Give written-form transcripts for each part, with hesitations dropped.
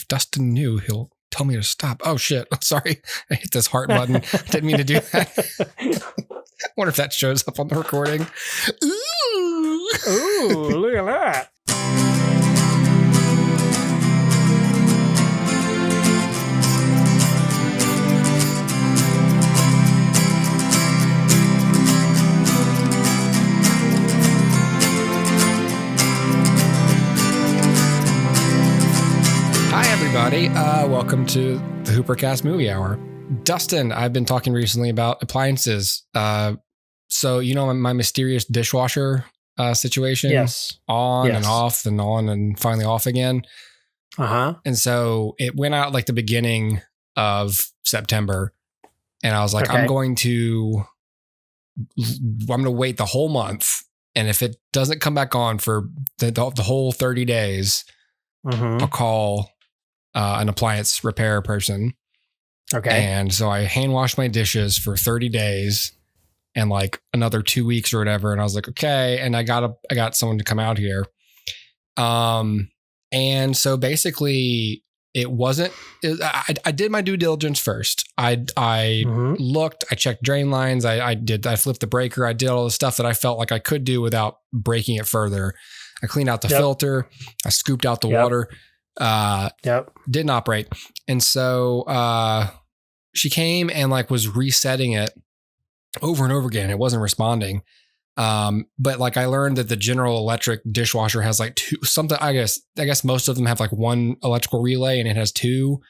Dustin knew, he'll tell me to stop. Oh shit. Sorry. I hit this heart button. Didn't mean to do that. I wonder if that shows up on the recording. Ooh, look at that. Everybody, welcome to the Hoopercast Movie Hour. Dustin, I've been talking recently about appliances. So you know my mysterious dishwasher situation? Yes. On and off and on and finally off again. Uh-huh. And so it went out like the beginning of September. And I was like, Okay. I'm going to wait the whole month. And if it doesn't come back on for the whole 30 days, I'll call an appliance repair person. Okay. And so I hand washed my dishes for 30 days and like another 2 weeks or whatever. And I was like, okay. And I got someone to come out here. And so basically I did my due diligence first. I looked, I checked drain lines. I flipped the breaker. I did all the stuff that I felt like I could do without breaking it further. I cleaned out the filter. I scooped out the water. Didn't operate. And so she came and like was resetting it over and over again. It wasn't responding. But like I learned that the General Electric dishwasher has like I guess most of them have like one electrical relay and it has two.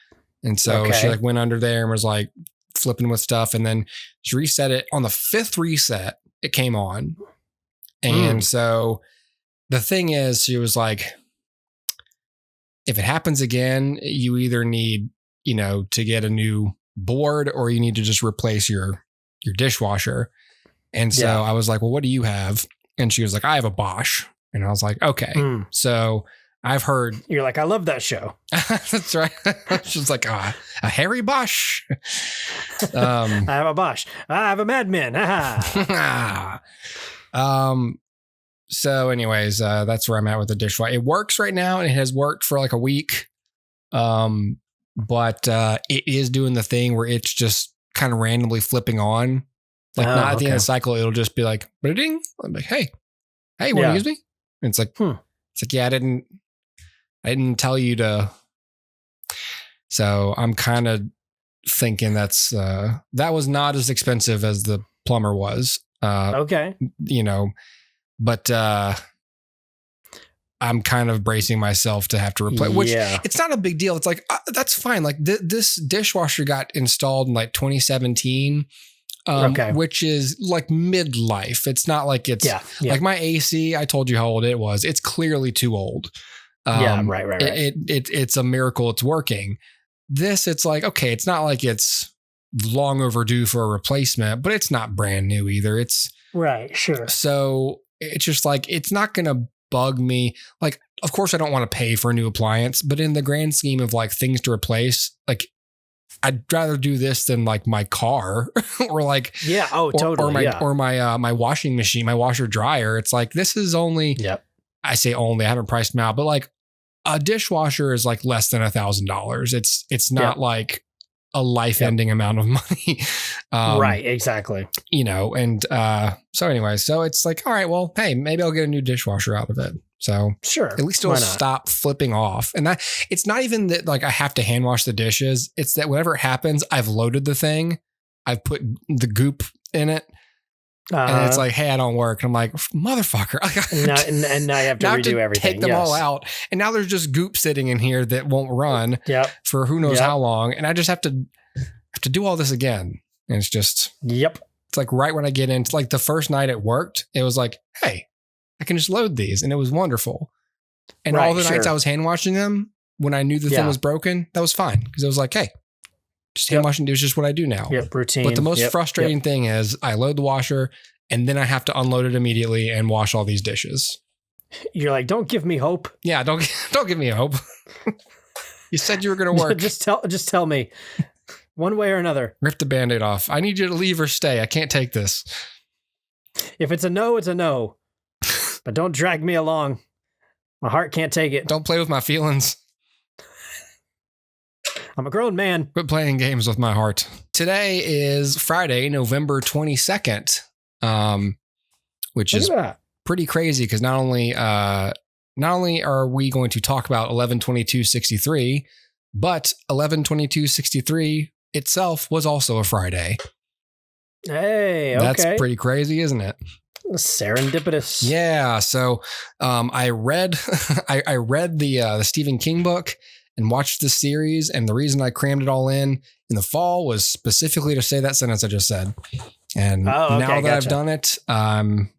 And so she like went under there and was like flipping with stuff. And then she reset it. On the fifth reset, it came on. And so the thing is, she was like, if it happens again, you either need, to get a new board or you need to just replace your dishwasher. And so I was like, well, what do you have? And she was like, I have a Bosch. And I was like, okay. So I've heard. You're like, I love that show. That's right. She's like, a Harry Bosch. I have a Bosch. I have a Mad Men. So anyways, that's where I'm at with the dishwasher. It works right now and it has worked for like a week. But it is doing the thing where it's just kind of randomly flipping on. Like not at the end of the cycle, it'll just be like, ding. I'm like, hey, you want to use me? And it's like, it's like, yeah, I didn't tell you to. So I'm kind of thinking that was not as expensive as the plumber was. But I'm kind of bracing myself to have to replace, which it's not a big deal. It's like, that's fine. Like this dishwasher got installed in like 2017, which is like midlife. It's not like it's like my AC. I told you how old it was. It's clearly too old. Right. It's a miracle it's working. This, it's like, okay, it's not like it's long overdue for a replacement, but it's not brand new either. It's right. Sure. So it's just like, it's not going to bug me. Like, of course I don't want to pay for a new appliance, but in the grand scheme of like things to replace, like I'd rather do this than like my car or like, totally. Or my washing machine, my washer dryer. It's like, this is only, I say only, I haven't priced them out, but like a dishwasher is like less than $1,000. It's not like a life-ending amount of money. Right, exactly. And so anyway, so it's like, all right, well, hey, maybe I'll get a new dishwasher out of it. So sure, at least it'll stop flipping off. And that it's not even that like I have to hand wash the dishes. It's that whenever it happens, I've loaded the thing, I've put the goop in it. And it's like, hey, I don't work. And I'm like, motherfucker. And now you have to redo everything. Take them all out. And now there's just goop sitting in here that won't run for who knows how long. And I just have to do all this again. And it's just, it's like right when I get in, it's like the first night it worked. It was like, hey, I can just load these. And it was wonderful. And all the nights I was hand washing them, when I knew the thing was broken, that was fine. Because it was like, hey, just hand washing is just what I do now. Routine. But the most frustrating thing is I load the washer and then I have to unload it immediately and wash all these dishes. You're like, don't give me hope. Yeah, don't give me hope. You said you were going to work. just tell me one way or another. Rip the Band-Aid off. I need you to leave or stay. I can't take this. If it's a no, it's a no. But don't drag me along. My heart can't take it. Don't play with my feelings. I'm a grown man. Quit playing games with my heart. Today is Friday, November 22nd, which is pretty crazy because not only are we going to talk about 11/22/63, but 11/22/63 itself was also a Friday. Hey, okay. That's pretty crazy, isn't it? Serendipitous. Yeah. So I read I read the Stephen King book and watched the series, and the reason I crammed it all in the fall was specifically to say that sentence I just said. And now that I've done it, I'm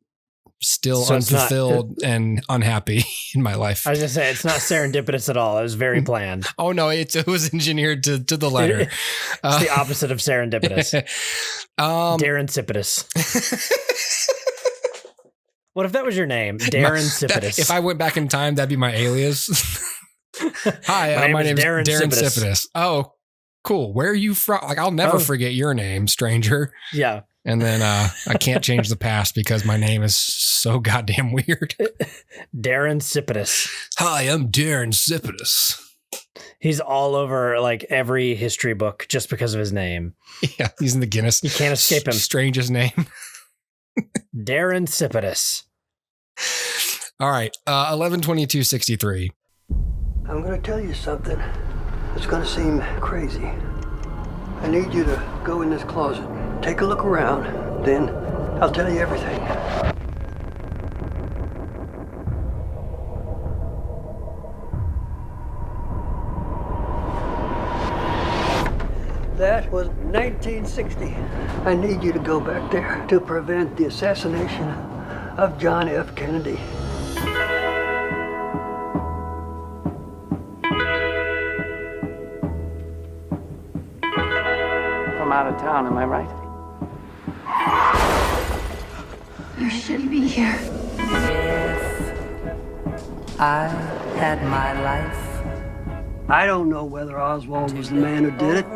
still unfulfilled and unhappy in my life. I was just saying, it's not serendipitous at all. It was very planned. Oh no, it was engineered to the letter. It's the opposite of serendipitous. Darin Sipidous. What if that was your name? Darin Sipidous. If I went back in time, that'd be my alias. Hi, my name is Darin Sipidous. Oh, cool. Where are you from? Like, I'll never forget your name, stranger. Yeah. And then I can't change the past because my name is so goddamn weird. Darin Sipidous. Hi, I'm Darin Sipidous. He's all over like every history book just because of his name. Yeah, he's in the Guinness. You can't escape him. Strangest name. Darin Sipidous. All right, 11/22/63. I'm going to tell you something that's going to seem crazy. I need you to go in this closet, take a look around, then I'll tell you everything. That was 1960. I need you to go back there to prevent the assassination of John F. Kennedy. From out of town, am I right? You shouldn't be here. If I had my life. I don't know whether Oswald was the man who did it.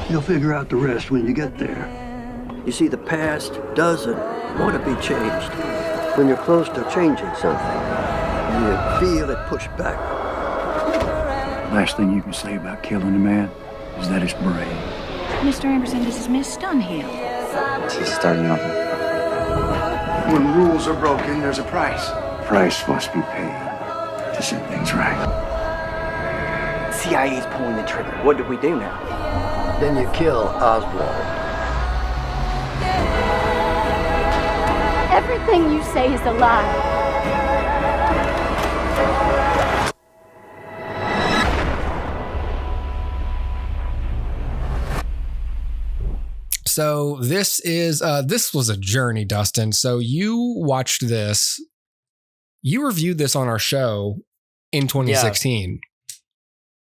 You'll figure out the rest when you get there. You see, the past doesn't want to be changed. When you're close to changing something, you feel it push back. Last thing you can say about killing a man is that it's brave. Mr. Amberson, this is Miss Dunhill. She's starting over. When rules are broken, there's a price. Price must be paid to set things right. CIA's pulling the trigger. What do we do now? Then you kill Oswald. Everything you say is a lie. So this was a journey, Dustin. So you watched this, you reviewed this on our show in 2016. Yeah.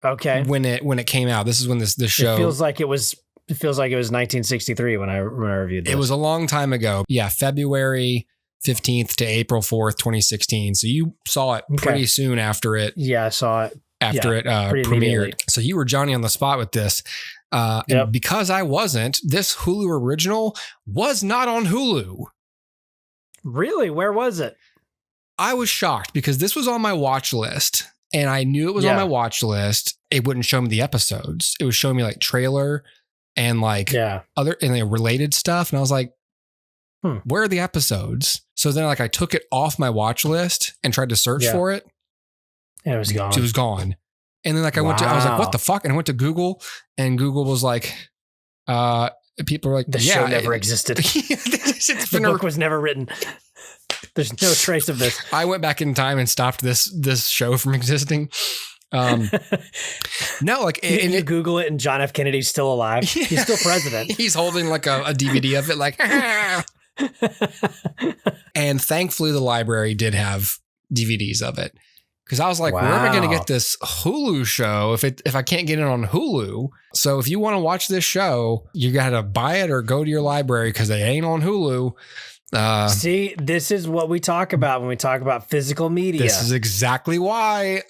Okay. When it came out. This is when this show. It feels like it was 1963 when I reviewed this. It was a long time ago. Yeah, February 15th to April 4th, 2016. So you saw it pretty soon after it. Yeah, I saw it. After it premiered. So you were Johnny on the spot with this. And because I wasn't, this Hulu original was not on Hulu. Really? Where was it? I was shocked because this was on my watch list and I knew it was on my watch list. It wouldn't show me the episodes. It was showing me like trailer and like other and like related stuff. And I was like, where are the episodes? So then like I took it off my watch list and tried to search for it. And it was gone. It was gone. And then like I went to, I was like, what the fuck? And I went to Google and Google was like, people were like, the show never existed. The book was never written. There's no trace of this. I went back in time and stopped this show from existing. No, like and you Google it and John F. Kennedy's still alive. He's still president. He's holding like a DVD of it, like, and thankfully the library did have DVDs of it. Because I was like, where am I going to get this Hulu show if I can't get it on Hulu? So if you want to watch this show, you got to buy it or go to your library because it ain't on Hulu. See, this is what we talk about when we talk about physical media. This is exactly why.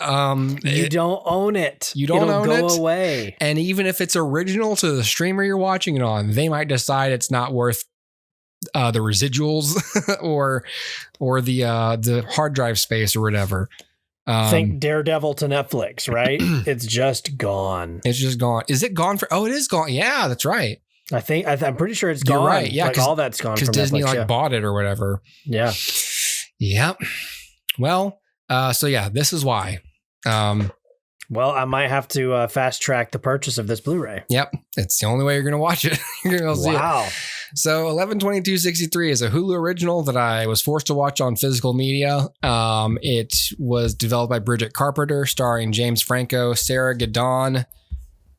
You don't own it. You don't own it. It'll go away. And even if it's original to the streamer you're watching it on, they might decide it's not worth the residuals or the hard drive space or whatever. Think Daredevil to Netflix, right? It's just gone. It's just gone. Is it gone for? Oh, it is gone. Yeah, that's right. I'm pretty sure it's gone. You're right. Yeah, like all that's gone because from Disney Netflix, bought it or whatever. Yeah. Yep. Well, so yeah, this is why. Well, I might have to fast track the purchase of this Blu-ray. Yep, it's the only way you're going to watch it. You're going to see it. So 11/22/63 is a Hulu original that I was forced to watch on physical media. It was developed by Bridget Carpenter, starring James Franco, Sarah Gadon,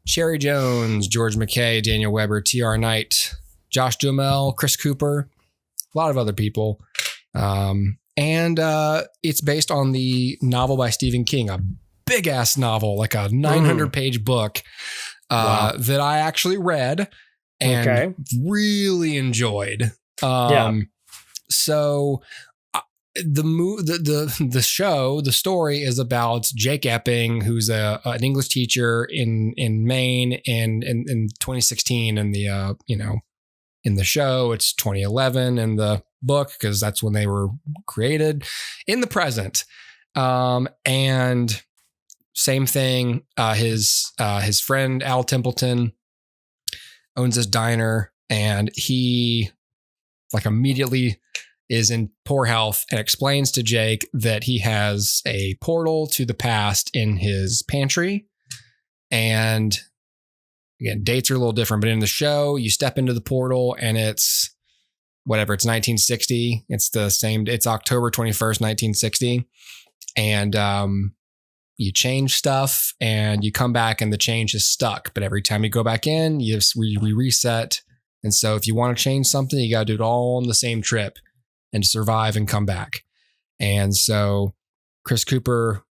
Cherry Jones, George McKay, Daniel Weber, T.R. Knight, Josh Duhamel, Chris Cooper, a lot of other people. And it's based on the novel by Stephen King, a big ass novel, like a 900-page book that I actually read and really enjoyed. So the story is about Jake Epping, who's an English teacher in Maine in 2016, and in the show it's 2011 in the book because that's when they were created. In the present, and same thing. His friend Al Templeton owns this diner, and he immediately is in poor health and explains to Jake that he has a portal to the past in his pantry. And again, dates are a little different, but in the show, you step into the portal and it's 1960. It's the same. It's October 21st, 1960. And you change stuff and you come back and the change is stuck. But every time you go back in, we reset. And so if you want to change something, you got to do it all on the same trip and survive and come back. And so Chris Cooper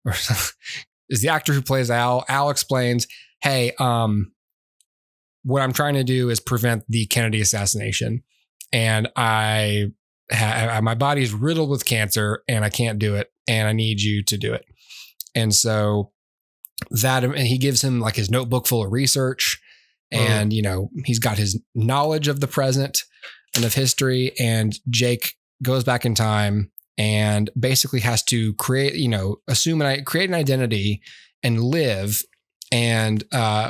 is the actor who plays Al. Al explains, hey, what I'm trying to do is prevent the Kennedy assassination. And my body is riddled with cancer and I can't do it. And I need you to do it. And so and he gives him his notebook full of research and, he's got his knowledge of the present and of history. And Jake goes back in time and basically has to create an identity and live and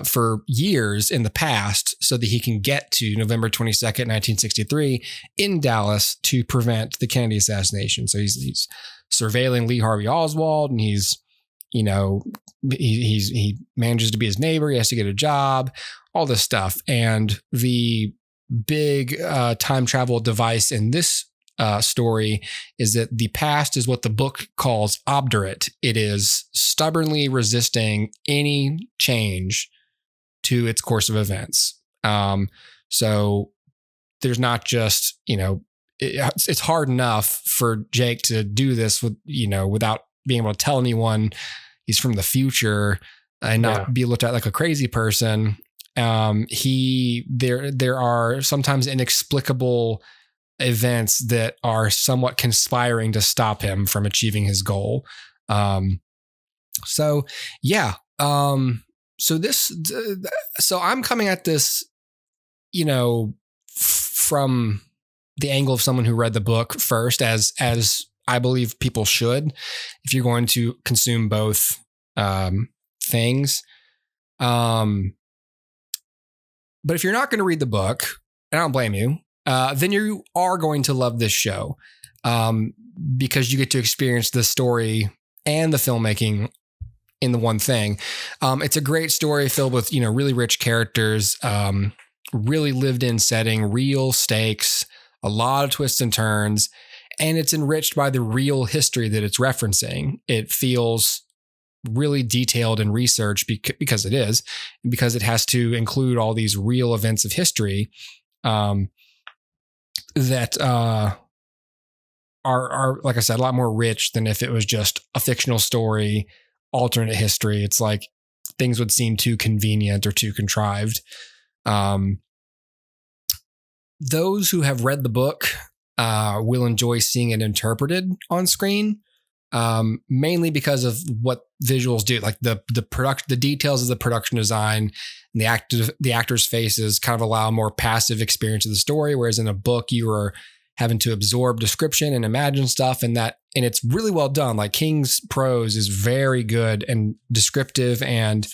for years in the past so that he can get to November 22nd, 1963 in Dallas to prevent the Kennedy assassination. So he's surveilling Lee Harvey Oswald, and he manages to be his neighbor. He has to get a job, all this stuff. And the big time travel device in this story is that the past is what the book calls obdurate. It is stubbornly resisting any change to its course of events. So there's not just, it's hard enough for Jake to do this without being able to tell anyone he's from the future and not be looked at like a crazy person. There are sometimes inexplicable events that are somewhat conspiring to stop him from achieving his goal. So I'm coming at this, from the angle of someone who read the book first, as I believe people should, if you're going to consume both things. But if you're not going to read the book, and I don't blame you, then you are going to love this show because you get to experience the story and the filmmaking in the one thing. It's a great story filled with, really rich characters, really lived in setting, real stakes, a lot of twists and turns, and it's enriched by the real history that it's referencing. It feels really detailed and researched because it is, because it has to include all these real events of history that are, like I said, a lot more rich than if it was just a fictional story, alternate history. It's like things would seem too convenient or too contrived. Those who have read the book will enjoy seeing it interpreted on screen, mainly because of what visuals do, like the details of the production design and the actors' faces kind of allow a more passive experience of the story. Whereas in a book, you are having to absorb description and imagine stuff, and it's really well done. Like King's prose is very good and descriptive and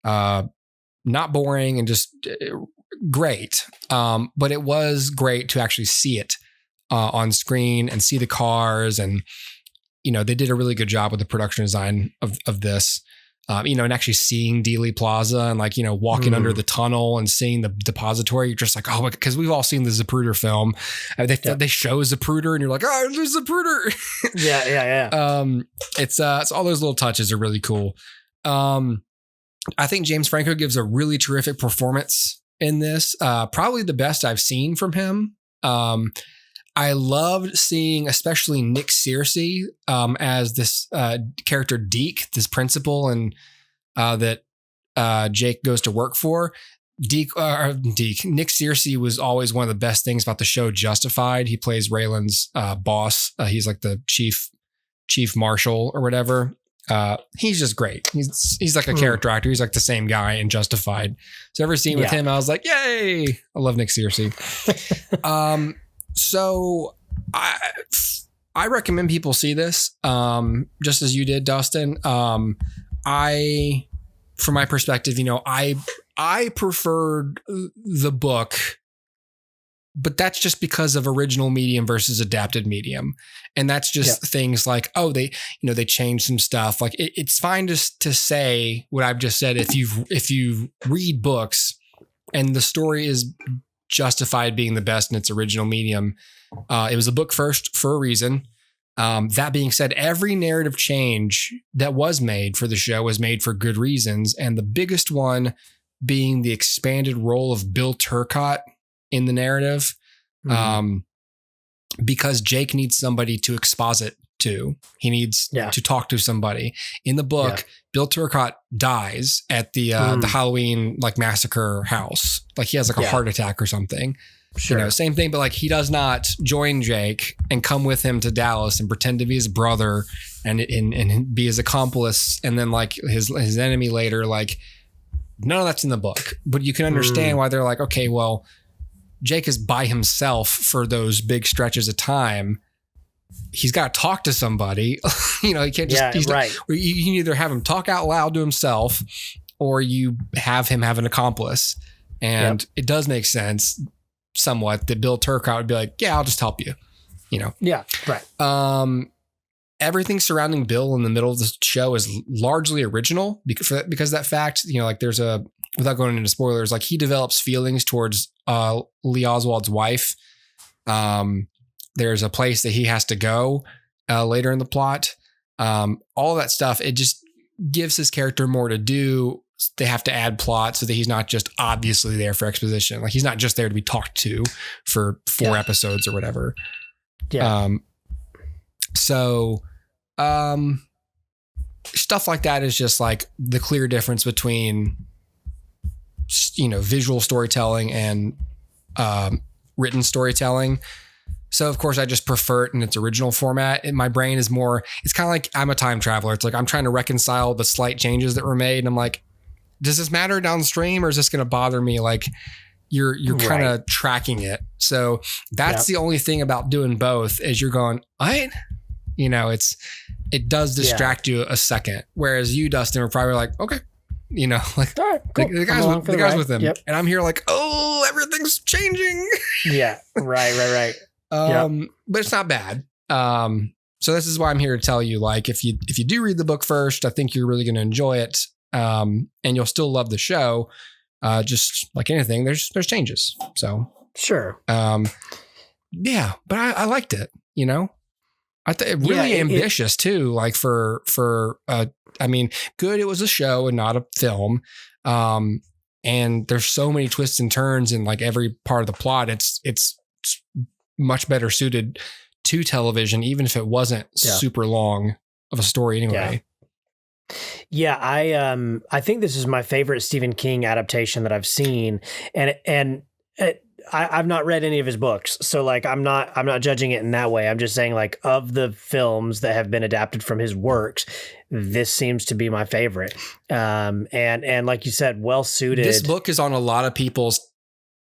not boring and just great. But it was great to actually see it on screen and see the cars, and they did a really good job with the production design of this. And actually seeing Dealey Plaza and walking under the tunnel and seeing the depository, you're just like, oh, because we've all seen the Zapruder film. They show Zapruder and you're like, oh, there's Zapruder. Yeah. It's all those little touches are really cool. I think James Franco gives a really terrific performance in this. Probably the best I've seen from him. I loved seeing especially Nick Searcy as this character Deke, this principal, and that Jake goes to work for. Nick Searcy was always one of the best things about the show Justified. He plays Raylan's boss. He's like the chief marshal or whatever. He's just great. He's like a character actor. He's like the same guy in Justified. So every scene with him, I was like, yay! I love Nick Searcy. So I recommend people see this, just as you did, Dustin. From my perspective, I preferred the book, but that's just because of original medium versus adapted medium. And that's just things like, oh, they changed some stuff. Like it's fine to say what I've just said. If you read books and the story is justified being the best in its original medium. It was a book first for a reason. That being said, every narrative change that was made for the show was made for good reasons. And the biggest one being the expanded role of Bill Turcotte in the narrative. Because Jake needs somebody to exposit to. He needs to talk to somebody. In the book, Bill Turcotte dies at the Halloween massacre house. Like he has a heart attack or something. Sure. Same thing, but he does not join Jake and come with him to Dallas and pretend to be his brother and be his accomplice and then his enemy later. None of that's in the book, but you can understand why they're like, okay, well, Jake is by himself for those big stretches of time. He's got to talk to somebody. He can't just, you can either have him talk out loud to himself or you have him have an accomplice. And it does make sense somewhat that Bill Turcotte would be like, yeah, I'll just help you, Yeah. Right. Everything surrounding Bill in the middle of the show is largely original because of that fact, there's without going into spoilers, he develops feelings towards Lee Oswald's wife. There's a place that he has to go later in the plot. All that stuff, it just gives his character more to do. They have to add plot so that he's not just obviously there for exposition. He's not just there to be talked to for 4 episodes or whatever. Yeah. Stuff like that is just the clear difference between visual storytelling and written storytelling. So of course I just prefer it in its original format. My brain is more, it's kind of like I'm a time traveler. It's I'm trying to reconcile the slight changes that were made. And I'm like, does this matter downstream or is this going to bother me? You're kind of tracking it. So that's the only thing about doing both is you're going, what? It does distract you a second. Whereas you, Dustin, were probably like, okay, all right, cool. the guys with them. Yep. And I'm here oh, everything's changing. Yeah. Right. But it's not bad. So this is why I'm here to tell you, if you do read the book first, I think you're really going to enjoy it. And you'll still love the show. Just like anything, there's changes. So sure. Yeah, but I liked it, I thought really ambitious too. Good. It was a show and not a film. And there's so many twists and turns in every part of the plot. It's much better suited to television, even if it wasn't super long of a story anyway. Yeah, I think this is my favorite Stephen King adaptation that I've seen, and I've not read any of his books, so I'm not judging it in that way. I'm just saying of the films that have been adapted from his works, this seems to be my favorite. And like you said, well suited. This book is on a lot of people's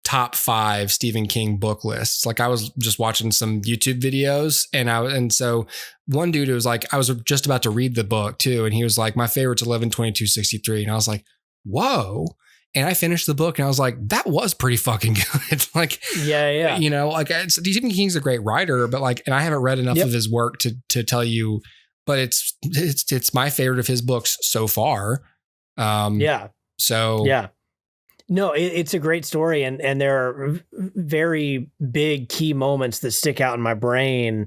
top 5 Stephen King book lists. Like I was just watching some YouTube videos and so one dude was like, I was just about to read the book too. And he was like, my favorite's 11/22/63. And I was like, whoa. And I finished the book and I was like, that was pretty fucking good. Like, yeah. You know, like Stephen King's a great writer, but like, and I haven't read enough of his work to tell you, but it's my favorite of his books so far. So yeah. No, it's a great story, and there are very big key moments that stick out in my brain,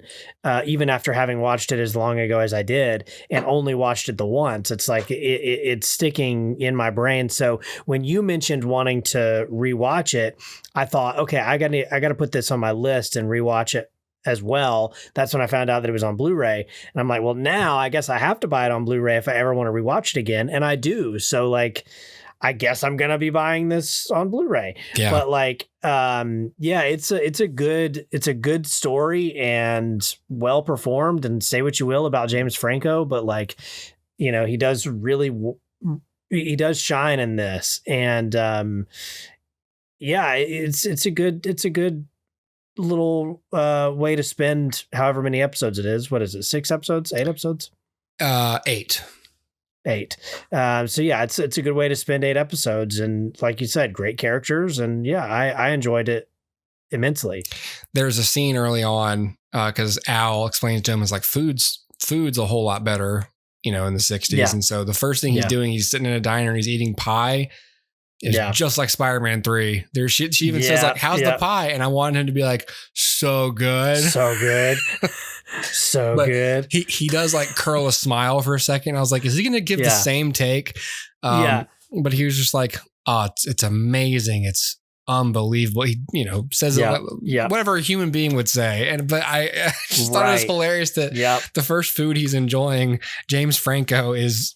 even after having watched it as long ago as I did, and only watched it the once. It's like it's sticking in my brain. So when you mentioned wanting to rewatch it, I thought, okay, I got to put this on my list and rewatch it as well. That's when I found out that it was on Blu-ray, and I'm like, well, now I guess I have to buy it on Blu-ray if I ever want to rewatch it again, and I do. So like, I guess I'm going to be buying this on Blu-ray. Yeah. But like, it's a good story and well performed, and say what you will about James Franco, but like, you know, he does shine in this. And, it's a good little, way to spend however many episodes it is. What is it? 6 episodes, 8 episodes? 8. 8. So yeah, it's a good way to spend 8 episodes, and like you said, great characters, and yeah, I enjoyed it immensely. There's a scene early on because Al explains to him, is like food's a whole lot better, you know, in the 60s, and so the first thing he's doing, he's sitting in a diner and he's eating pie. It's just like Spider-Man 3. She even says like, how's the pie? And I wanted him to be like, so good. So good. So but good. He does like curl a smile for a second. I was like, is he going to give the same take? But he was just like, oh, it's amazing. It's unbelievable. He, you know, says whatever a human being would say. But I just thought it was hilarious that the first food he's enjoying, James Franco, is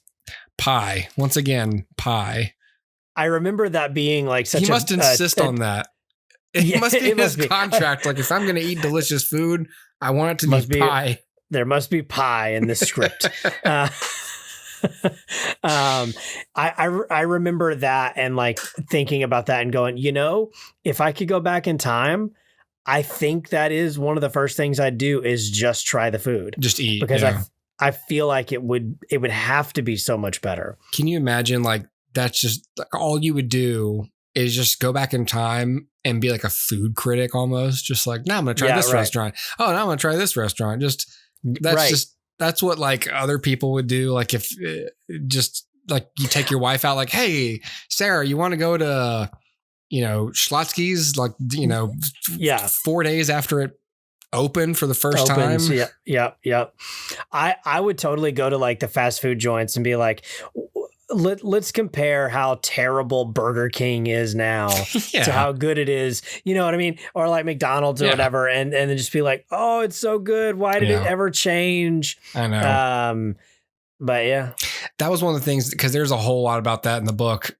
pie. Once again, pie. I remember that being like such. He must insist on that. It must be in his contract. Like, if I'm going to eat delicious food, I want it to be pie. There must be pie in this script. I remember that and like thinking about that and going, you know, if I could go back in time, I think that is one of the first things I'd do is just try the food. Just eat. Because I feel like it would have to be so much better. Can you imagine like, that's just like all you would do is just go back in time and be like a food critic almost. Just like, no, I'm going to try this restaurant. Oh, now I'm going to try this restaurant. That's what like other people would do. Like if just like you take your wife out, like, hey, Sarah, you want to go to, you know, Schlotsky's, like, you know, 4 days after it opened for the first time. Yeah. I would totally go to like the fast food joints and be like, let's compare how terrible Burger King is now to how good it is. You know what I mean? Or like McDonald's or whatever. And then just be like, oh, it's so good. Why did it ever change? I know. But yeah, that was one of the things, because there's a whole lot about that in the book.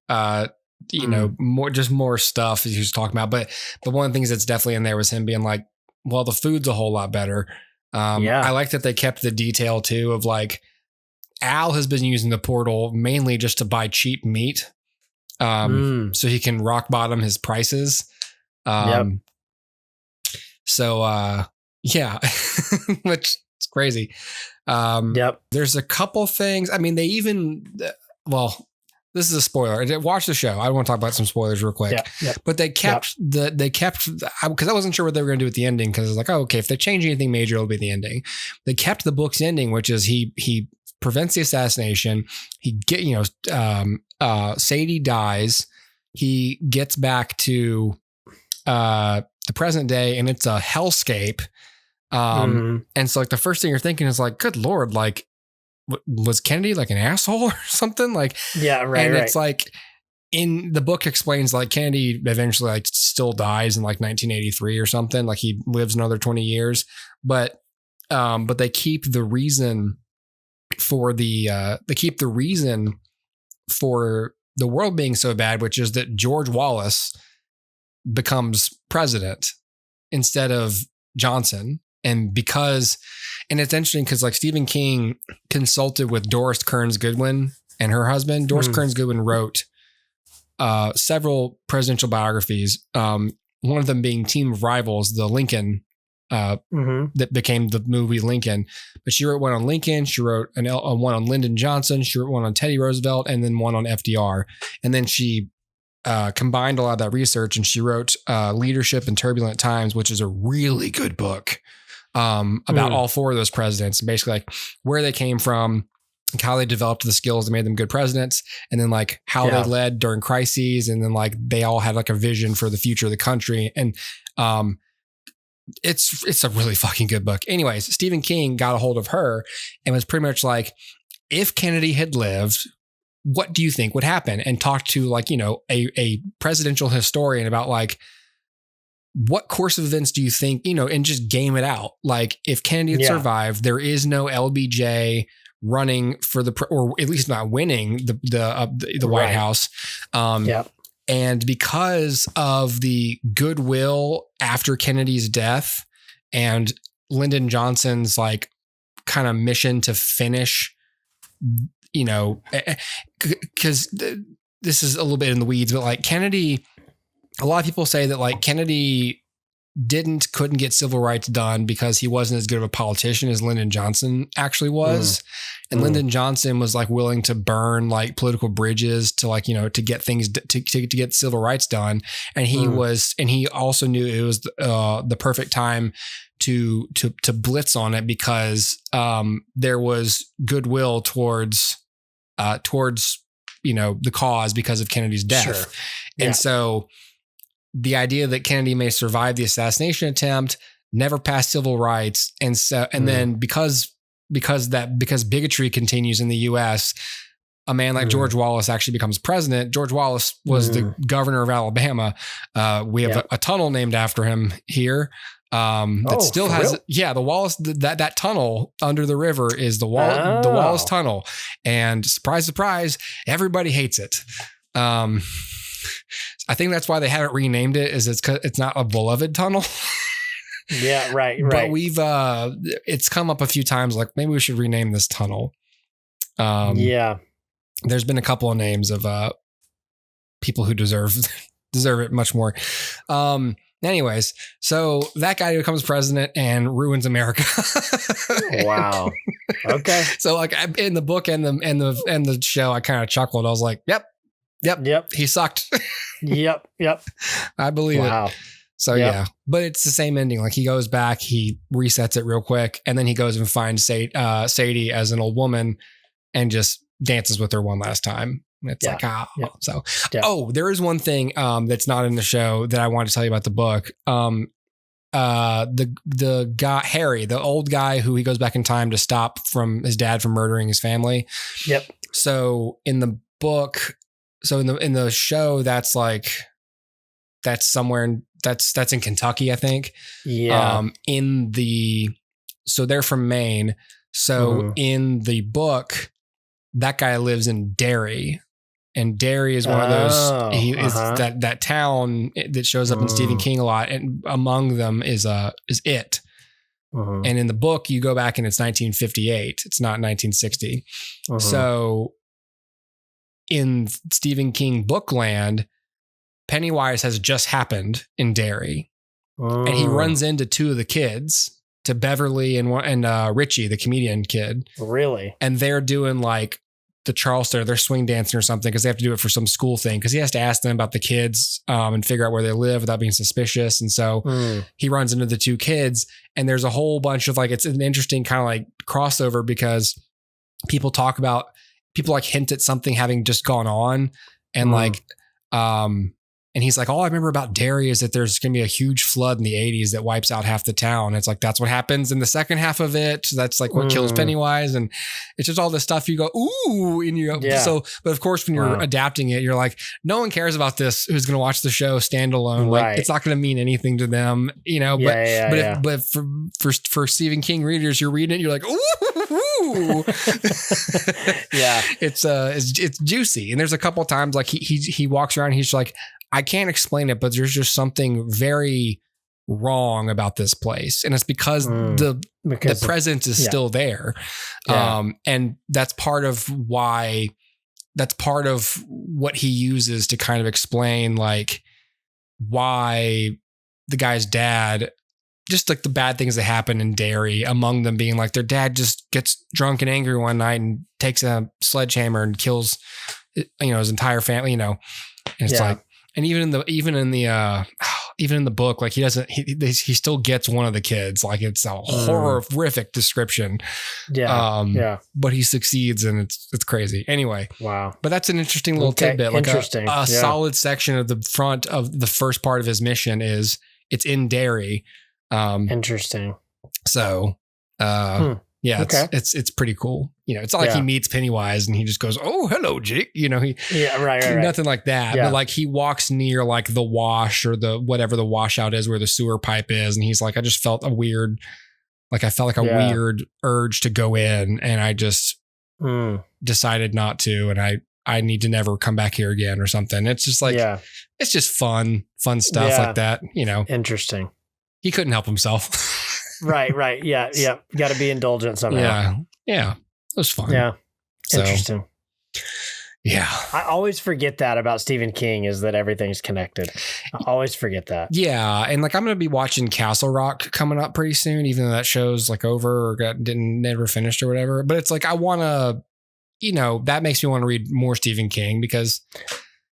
You know, more stuff as he was talking about. But one of the things that's definitely in there was him being like, well, the food's a whole lot better. I like that they kept the detail too of like, Al has been using the portal mainly just to buy cheap meat, so he can rock bottom his prices. So, which is crazy. There's a couple things. I mean, they even, well, this is a spoiler. Watch the show. I want to talk about some spoilers real quick. But they kept because I wasn't sure what they were going to do at the ending, because I was like, oh, okay, if they change anything major, it'll be the ending. They kept the book's ending, which is he prevents the assassination. Sadie dies. He gets back to the present day, and it's a hellscape. And so like the first thing you're thinking is like, good Lord, like was Kennedy like an asshole or something? Like, and it's like in the book explains like Kennedy eventually like still dies in like 1983 or something. Like he lives another 20 years, but they keep the reason for the world being so bad, which is that George Wallace becomes president instead of Johnson. And it's interesting because like Stephen King consulted with Doris Kearns Goodwin and her husband. Doris Kearns Goodwin wrote several presidential biographies. One of them being Team of Rivals, the Lincoln, that became the movie Lincoln. But she wrote one on Lincoln. She wrote one on Lyndon Johnson. She wrote one on Teddy Roosevelt, and then one on FDR. And then she combined a lot of that research, and she wrote Leadership in Turbulent Times, which is a really good book about all four of those presidents, and basically like where they came from, how they developed the skills that made them good presidents, and then like how they led during crises, and then like they all had like a vision for the future of the country. And it's a really fucking good book. Anyways, Stephen King got a hold of her and was pretty much like, if Kennedy had lived, what do you think would happen? And talked to like, you know, a presidential historian about like, what course of events do you think, you know, and just game it out. Like if Kennedy had survived, there is no LBJ running for or at least not winning the White House. And because of the goodwill after Kennedy's death and Lyndon Johnson's like kind of mission to finish, you know, because this is a little bit in the weeds, but like Kennedy, a lot of people say that like Kennedy couldn't get civil rights done because he wasn't as good of a politician as Lyndon Johnson actually was. And Lyndon Johnson was like willing to burn like political bridges to like, you know, to get things to get civil rights done. And he he also knew it was the perfect time to blitz on it because there was goodwill towards, you know, the cause because of Kennedy's death. And so the idea that Kennedy may survive the assassination attempt, never pass civil rights. And so, and then because bigotry continues in the US, a man like George Wallace actually becomes president. George Wallace was the governor of Alabama. We have a tunnel named after him here. That still has, the Wallace, that tunnel under the river is the Wallace tunnel. And surprise, surprise, everybody hates it. I think that's why they haven't renamed it, is it's not a beloved tunnel. Right. But we've it's come up a few times like maybe we should rename this tunnel. There's been a couple of names of people who deserve it much more. Anyways, so that guy becomes president and ruins America. Wow. Okay. So like in the book and the show, I kind of chuckled. I was like, Yep. He sucked. Yep. I believe it. So yeah, but it's the same ending. Like he goes back, he resets it real quick, and then he goes and finds Sadie as an old woman and just dances with her one last time. It's like, there is one thing that's not in the show that I want to tell you about the book. The guy, Harry, the old guy who he goes back in time to stop from his dad from murdering his family. So in the book, in the show, that's somewhere that's in Kentucky, I think. So they're from Maine. So in the book, that guy lives in Derry, and Derry is one of those. He is that town that shows up in Stephen King a lot, and among them is it. And in the book, you go back and it's 1958. It's not 1960. So in Stephen King bookland, Pennywise has just happened in Derry, and he runs into two of the kids, to Beverly and Richie, the comedian kid. Really? And they're doing like the Charleston, they're swing dancing or something because they have to do it for some school thing because he has to ask them about the kids and figure out where they live without being suspicious. And so he runs into the two kids, and there's a whole bunch of like, it's an interesting kind of like crossover because people like hint at something having just gone on, and and he's like, all I remember about Derry is that there's going to be a huge flood in the 80s that wipes out half the town. It's like, that's what happens in the second half of it. That's like what kills Pennywise. And it's just all this stuff you go, ooh, and you go, so, but of course, when you're adapting it, you're like, no one cares about this who's going to watch the show standalone. Like it's not going to mean anything to them, you know, but for Stephen King readers, you're reading it, you're like, ooh, it's juicy. And there's a couple of times like he walks around, he's like, I can't explain it, but there's just something very wrong about this place. And it's because the presence is still there. And that's part of why that's part of what he uses to kind of explain like why the guy's dad, just like the bad things that happen in Derry, among them being like their dad just gets drunk and angry one night and takes a sledgehammer and kills, his entire family, and it's like, and even in the book, like he still gets one of the kids. Like it's a horrific description. Yeah. But he succeeds and it's crazy. Anyway. Wow. But that's an interesting little tidbit. Like a solid section of the front of the first part of his mission is it's in Derry. Interesting. So, it's pretty cool. It's not like he meets Pennywise and he just goes, "Oh, hello, Jake." Right. Nothing like that. Yeah. But like he walks near like the wash or the whatever the washout is where the sewer pipe is, and he's like, I just felt a weird urge to go in, and I just decided not to, and I need to never come back here again or something. It's just like it's just fun stuff like that. Interesting. He couldn't help himself. Right. Yeah. Got to be indulgent somehow. Yeah. It was fun. Yeah. So, interesting. Yeah. I always forget that about Stephen King, is that everything's connected. I always forget that. Yeah. And like I'm going to be watching Castle Rock coming up pretty soon, even though that show's like over or never finished or whatever. But it's like I want to, that makes me want to read more Stephen King because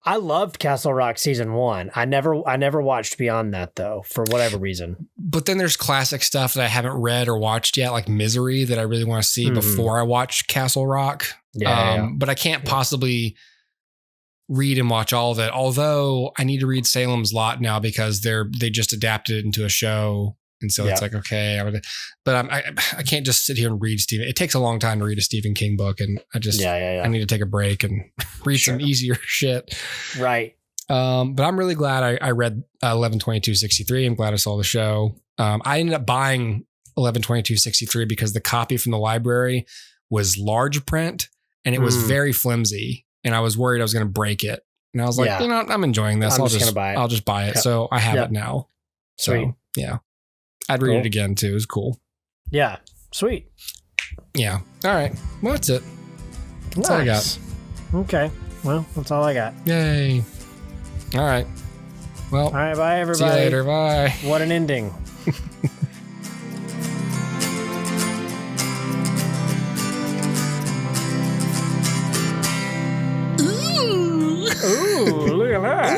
I loved Castle Rock season 1. I never watched beyond that though, for whatever reason. But then there's classic stuff that I haven't read or watched yet, like Misery, that I really want to see before I watch Castle Rock. But I can't possibly read and watch all of it. Although I need to read Salem's Lot now because they just adapted it into a show. And so it's like, okay, I can't just sit here and read Stephen. It takes a long time to read a Stephen King book. And I just, I need to take a break and read some easier shit. Right. But I'm really glad I read 11/22/63. I'm glad I saw the show. I ended up buying 11/22/63 because the copy from the library was large print and it was very flimsy. And I was worried I was going to break it. And I was like, I'm enjoying this. I'll just buy it. I'll just buy it. Yep. So I have it now. Sweet. So yeah. I'd read it again too. It was cool. Yeah. Sweet. Yeah. All right. Well, that's it. That's all I got. Okay. Well, that's all I got. Yay. All right. Well. All right. Bye, everybody. See you later. Bye. What an ending. Ooh, look at that.